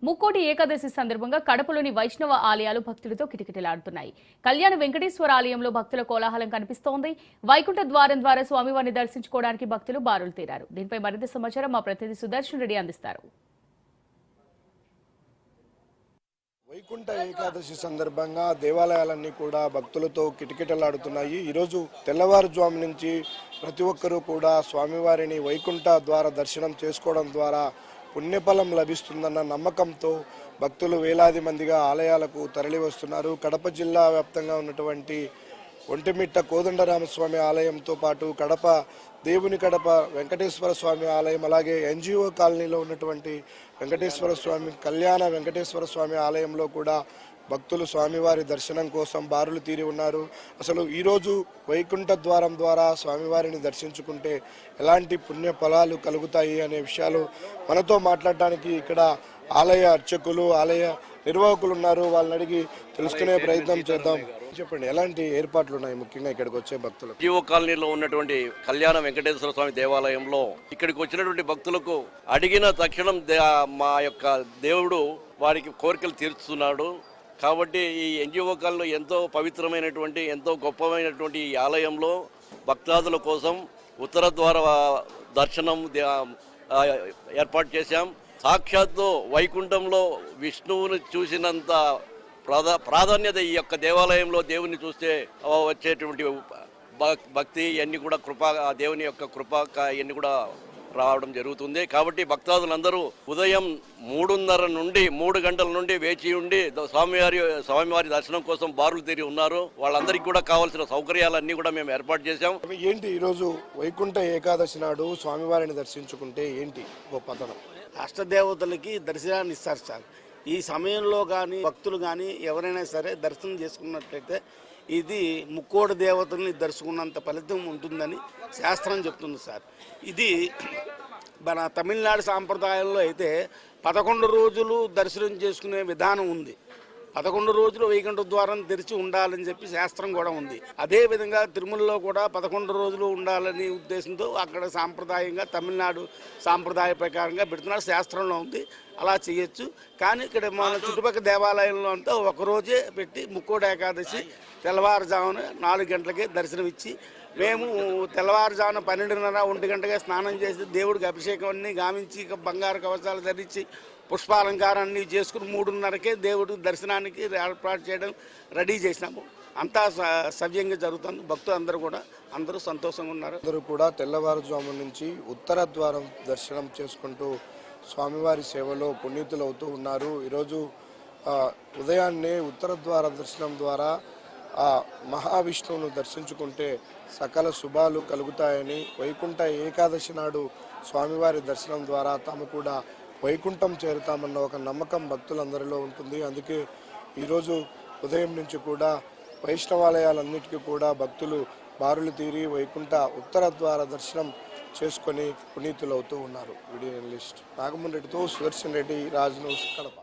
ముక్కోటి ఏకాదశి సందర్భంగా కడపలోని వైష్ణవ ఆలయాలు భక్తులతో కిటకిటలాడుతున్నాయి. కళ్యాణ వెంకటేశ్వర ఆలయంలో భక్తుల కోలాహలం కనిపిస్తోంది. వైకుంఠ ద్వారం ద్వారా స్వామివారిని దర్శించుకోవడానికి భక్తులు బారులు తీరారు. దీనిపై మరింత సమాచారం మా ప్రతినిధి సుదర్శన్ రెడ్డి అందిస్తారు. వైకుంఠ ఏకాదశి సందర్భంగా దేవాలయాలన్నీ కూడా భక్తులతో కిటకిటలాడుతున్నాయి. ఈరోజు తెల్లవారుజాము నుంచి ప్రతి ఒక్కరూ కూడా స్వామివారిని వైకుంఠ ద్వార దర్శనం చేసుకోవడం ద్వారా పుణ్యఫలం లభిస్తుందన్న నమ్మకంతో భక్తులు వేలాది మందిగా ఆలయాలకు తరలి వస్తున్నారు. కడప జిల్లా వ్యాప్తంగా ఉన్నటువంటి ఒంటిమిట్ట కోదండరామస్వామి ఆలయంతో పాటు కడప దేవుని కడప వెంకటేశ్వర స్వామి ఆలయం, అలాగే ఎన్జిఓ కాలనీలో ఉన్నటువంటి వెంకటేశ్వర స్వామి కళ్యాణ వెంకటేశ్వర స్వామి ఆలయంలో కూడా భక్తులు స్వామివారి దర్శనం కోసం బారులు తీరి ఉన్నారు. అసలు ఈరోజు వైకుంఠ ద్వారం ద్వారా స్వామివారిని దర్శించుకుంటే ఎలాంటి పుణ్య ఫలాలు కలుగుతాయి అనే విషయాలు మనతో మాట్లాడడానికి ఇక్కడ ఆలయ అర్చకులు, ఆలయ నిర్వాహకులు ఉన్నారు. వాళ్ళని అడిగి తెలుసుకునే ప్రయత్నం చేద్దాం. చెప్పండి, ఎలాంటి ఏర్పాట్లు ఉన్నాయి ముఖ్యంగా ఇక్కడికి వచ్చే భక్తులు? జీవో కాలనీలో ఉన్నటువంటి కళ్యాణ వెంకటేశ్వర స్వామి దేవాలయంలో ఇక్కడికి వచ్చినటువంటి భక్తులకు అడిగిన తక్షణం మా యొక్క దేవుడు వారికి కోరికలు తీర్చుతున్నాడు. కాబట్టి ఈ ఎన్జిఓ కాలనీలో ఎంతో పవిత్రమైనటువంటి, ఎంతో గొప్పమైనటువంటి ఈ ఆలయంలో భక్తాదుల కోసం ఉత్తర ద్వార దర్శనం ఏర్పాటు చేశాం. సాక్షాత్తు వైకుంఠంలో విష్ణువుని చూసినంత ప్రాధాన్యత ఈ యొక్క దేవాలయంలో దేవుని చూస్తే వచ్చేటువంటి భక్తి ఇవన్నీ కూడా దేవుని యొక్క కృప ఇవన్నీ కూడా రావడం జరుగుతుంది. కాబట్టి భక్తాదులందరూ ఉదయం 3:30 నుండి 3 గంటల నుండి వేచి ఉండి స్వామివారి దర్శనం కోసం బారులు తీరి ఉన్నారు. వాళ్ళందరికీ కూడా కావాల్సిన సౌకర్యాలన్నీ కూడా మేము ఏర్పాటు చేశాం. ఏంటి ఈరోజు వైకుంఠ ఏకాదశి నాడు స్వామివారిని దర్శించుకుంటే ఏంటి గొప్పతనం? అష్టదేవతలకి దర్శనాన్ని ఇస్తారు సార్. ఈ సమయంలో కానీ భక్తులు కానీ ఎవరైనా సరే దర్శనం చేసుకున్నట్లయితే ఇది ముక్కోటి దేవతల్ని దర్శకున్నంత ఫలితం ఉంటుందని శాస్త్రం చెప్తుంది సార్. ఇది మన తమిళనాడు సాంప్రదాయంలో అయితే 11 రోజులు దర్శనం చేసుకునే విధానం ఉంది. 11 రోజులు వైకుంఠ ద్వారం తెరిచి ఉండాలని చెప్పి శాస్త్రం కూడా ఉంది. అదేవిధంగా తిరుమలలో కూడా 11 రోజులు ఉండాలని ఉద్దేశంతో అక్కడ సాంప్రదాయంగా తమిళనాడు సాంప్రదాయ ప్రకారంగా పెడుతున్నారు, శాస్త్రంలో ఉంది. అలా చేయొచ్చు. కానీ ఇక్కడ మన చుట్టుపక్కల దేవాలయంలో అంతా ఒకరోజే పెట్టి ముక్కోటి ఏకాదశి తెల్లవారుజామున 4 గంటలకే దర్శనం ఇచ్చి మేము తెల్లవారుజామున 12:30 1 గంటగా స్నానం చేసి దేవుడికి అభిషేకం అన్నీ గావించి బంగారు కవచాలు ధరించి పుష్పాలంకారాన్ని చేసుకుని 3:30కే దేవుడు దర్శనానికి ఏర్పాటు చేయడం రెడీ చేసినాము. అంతా సవ్యంగా జరుగుతుంది. భక్తులు అందరూ సంతోషంగా ఉన్నారు. అందరూ కూడా తెల్లవారుజాము నుంచి ఉత్తర ద్వారం దర్శనం చేసుకుంటూ స్వామివారి సేవలో పునీతులు అవుతూ ఉన్నారు. ఈరోజు ఉదయాన్నే ఉత్తర ద్వార దర్శనం ద్వారా ఆ మహావిష్ణువును దర్శించుకుంటే సకల శుభాలు కలుగుతాయని, వైకుంఠ ఏకాదశి నాడు స్వామివారి దర్శనం ద్వారా తాము కూడా వైకుంఠం చేరుతామన్న ఒక నమ్మకం భక్తులందరిలో ఉంటుంది. అందుకే ఈరోజు ఉదయం నుంచి కూడా వైష్ణవాలయాలన్నిటికీ కూడా భక్తులు బారులు తీరి వైకుంఠ ఉత్తర ద్వార దర్శనం చేసుకొని పునీతులు అవుతూ ఉన్నారు. వీడియో జర్నలిస్ట్ నాగమన్ రెడ్డితో సుదర్శన్ రెడ్డి, రాజ్ న్యూస్, కడప.